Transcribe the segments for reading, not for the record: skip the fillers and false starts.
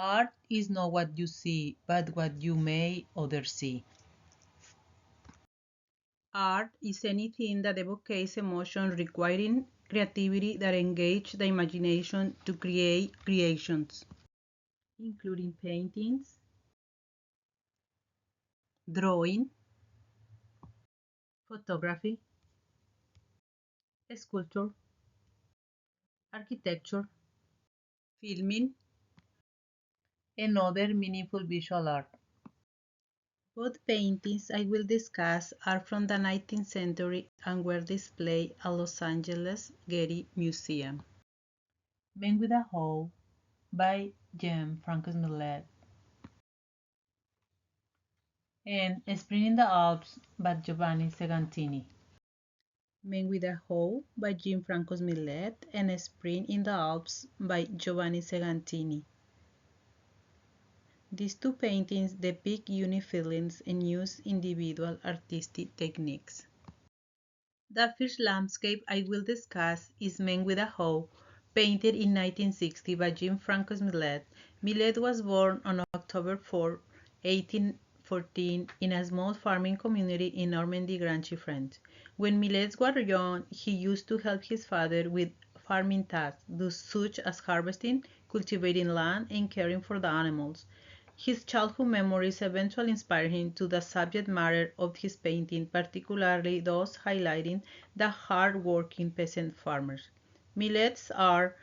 Art is not what you see, but what you make others see. Art is anything that evokes emotion requiring creativity that engages the imagination to create creations, including paintings, drawing, photography, sculpture, architecture, filming, and other meaningful visual art. Both paintings I will discuss are from the 19th century and were displayed at Los Angeles Getty Museum. Men with a Hoe by Jean-Francois Millet and Spring in the Alps by Giovanni Segantini. Men with a Hoe by Jean-Francois Millet and Spring in the Alps by Giovanni Segantini. These two paintings depict unique feelings and use individual artistic techniques. The first landscape I will discuss is Men with a Hoe, painted in 1960 by Jean-Francois Millet. Millet was born on October 4, 1814, in a small farming community in Normandy, Grange, France. When Millet was young, he used to help his father with farming tasks, such as harvesting, cultivating land, and caring for the animals. His childhood memories eventually inspired him to the subject matter of his painting, particularly those highlighting the hard-working peasant farmers. Millet's art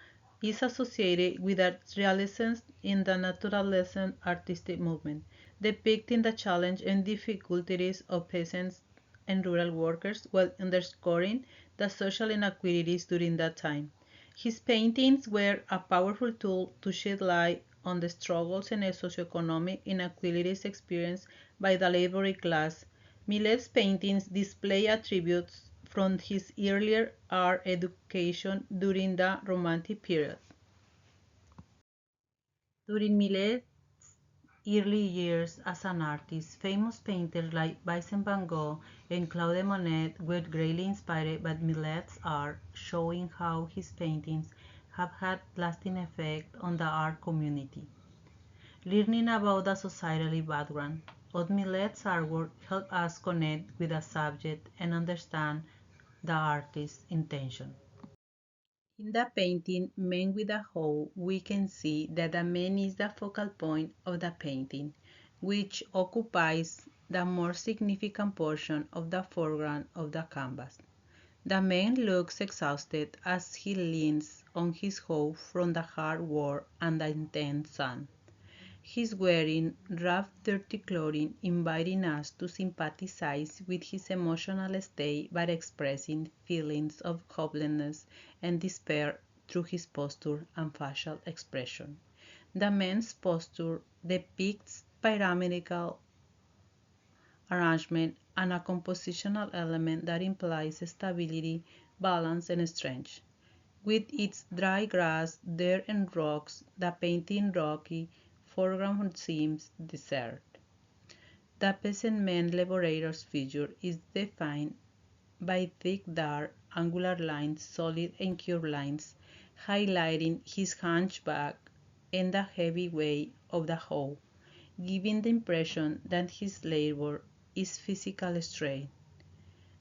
is associated with the realism in the naturalism artistic movement, depicting the challenge and difficulties of peasants and rural workers while underscoring the social inequalities during that time. His paintings were a powerful tool to shed light on the struggles and socioeconomic inequalities experienced by the laboring class. Millet's paintings display attributes from his earlier art education during the Romantic period. During Millet's early years as an artist, famous painters like Vincent van Gogh and Claude Monet were greatly inspired by Millet's art, showing how his paintings have had lasting effect on the art community. Learning about the societal background of Millet's artwork helps us connect with the subject and understand the artist's intention. In the painting Men with a Hoe, we can see that the man is the focal point of the painting, which occupies the more significant portion of the foreground of the canvas. The man looks exhausted as he leans on his hoe from the hard work and the intense sun. He's wearing rough, dirty clothing, inviting us to sympathize with his emotional state by expressing feelings of hopelessness and despair through his posture and facial expression. The man's posture depicts pyramidal arrangement and a compositional element that implies stability, balance, and strength. With its dry grass, dirt, and rocks, the painting rocky foreground seems desert. The peasant man laborator's figure is defined by thick, dark, angular lines, solid and curved lines, highlighting his hunchback and the heavy weight of the hoe, giving the impression that his labor is physical strain.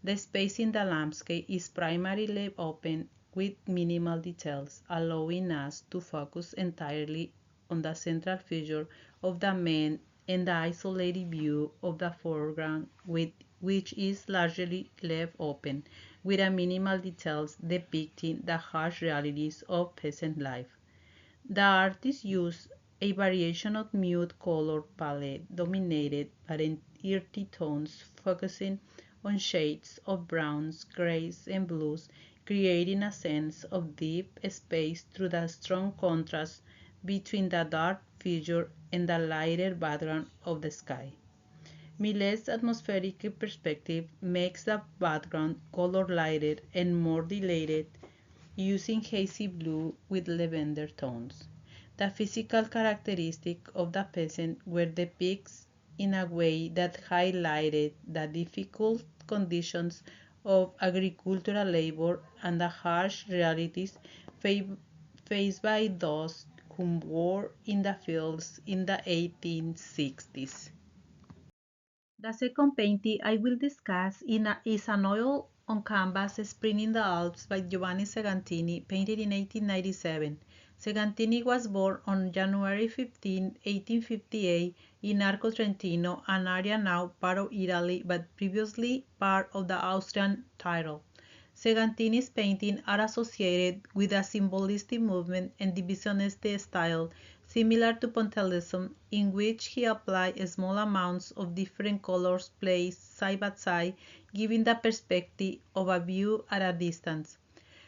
The space in the landscape is primarily open with minimal details, allowing us to focus entirely on the central figure of the man and the isolated view of the foreground, which is largely left open, with a minimal details depicting the harsh realities of peasant life. The artist used a variation of mute color palette dominated by earthy tones, focusing on shades of browns, grays, and blues, creating a sense of deep space through the strong contrast between the dark figure and the lighter background of the sky. Millet's atmospheric perspective makes the background color lighter and more dilated, using hazy blue with lavender tones. The physical characteristics of the peasant were depicted in a way that highlighted the difficult conditions of agricultural labor and the harsh realities faced by those who worked in the fields in the 1860s. The second painting I will discuss is an oil on canvas Spring in the Alps by Giovanni Segantini, painted in 1897. Segantini was born on January 15, 1858 in Arco Trentino, an area now part of Italy but previously part of the Austrian Tyrol. Segantini's paintings are associated with a symbolistic movement and divisionist style similar to Pointillism, in which he applied small amounts of different colors placed side by side, giving the perspective of a view at a distance.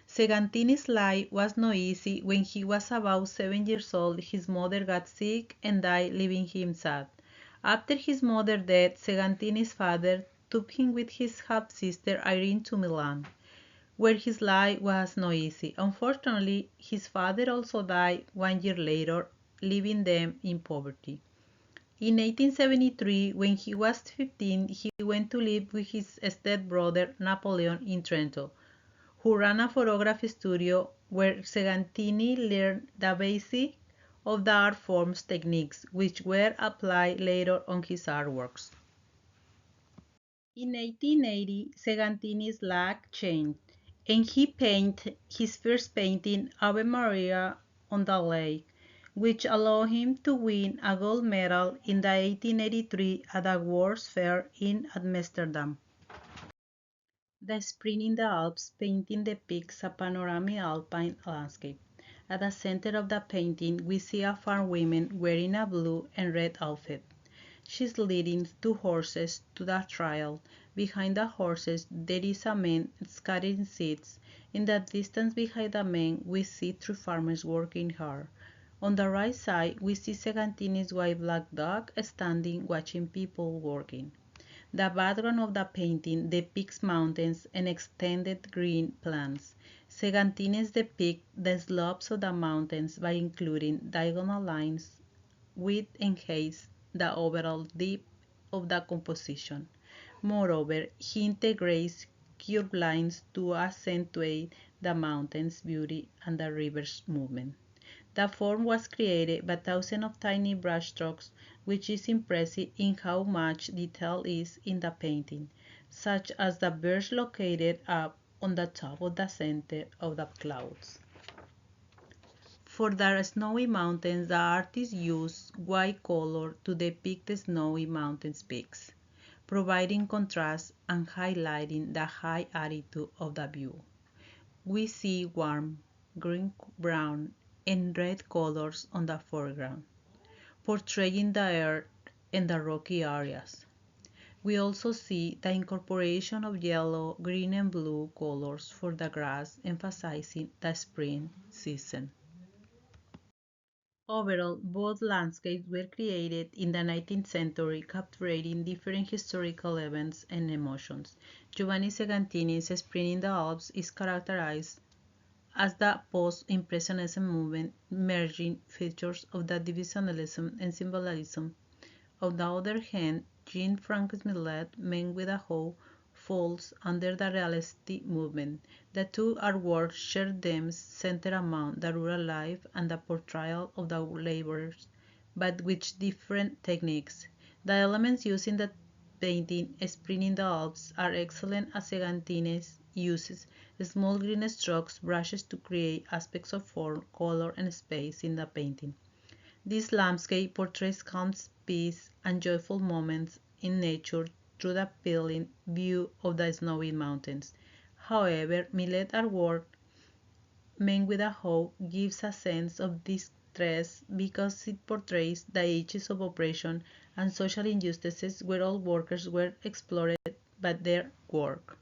Segantini's life was not easy. When he was about 7 years old, his mother got sick and died, leaving him sad. After his mother's death, Segantini's father took him with his half-sister Irene to Milan, where his life was not easy. Unfortunately, his father also died 1 year later, leaving them in poverty. In 1873, when he was 15, he went to live with his stepbrother Napoleon in Trento, who ran a photography studio where Segantini learned the basics of the art forms techniques, which were applied later on his artworks. In 1880, Segantini's luck changed, and he painted his first painting, Ave Maria on the Lake, which allowed him to win a gold medal in the 1883 at the World's Fair in Amsterdam. The Spring in the Alps painting depicts a panoramic alpine landscape. At the center of the painting, we see a farm woman wearing a blue and red outfit. She's leading two horses to the trial. Behind the horses, there is a man scattering seeds. In the distance behind the man, we see three farmers working hard. On the right side, we see Segantini's white black dog standing watching people working. The background of the painting depicts mountains and extended green plants. Segantines depict the slopes of the mountains by including diagonal lines, width enhance the overall depth of the composition. Moreover, he integrates curved lines to accentuate the mountain's beauty and the river's movement. The form was created by thousands of tiny brushstrokes, which is impressive in how much detail is in the painting, such as the birds located up on the top of the center of the clouds. For the snowy mountains, the artist used white color to depict the snowy mountain peaks, providing contrast and highlighting the high altitude of the view. We see warm green, brown, and red colors on the foreground, portraying the earth and the rocky areas. We also see the incorporation of yellow, green, and blue colors for the grass, emphasizing the spring season. Overall, both landscapes were created in the 19th century, capturing different historical events and emotions. Giovanni Segantini's Spring in the Alps is characterized as the post-impressionism movement merging features of the divisionalism and symbolism. On the other hand, Jean-Francois Millet, Men with a Hoe, falls under the realistic movement. The two artworks share themes centered among the rural life and the portrayal of the laborers, but with different techniques. The elements used in the painting Spring in the Alps are excellent as Segantines uses small green strokes brushes to create aspects of form, color, and space in the painting. This landscape portrays calm peace and joyful moments in nature through the appealing view of the snowy mountains. However, Millet's artwork, Men with a Hoe, gives a sense of distress because it portrays the ages of oppression and social injustices where all workers were exploited by their work.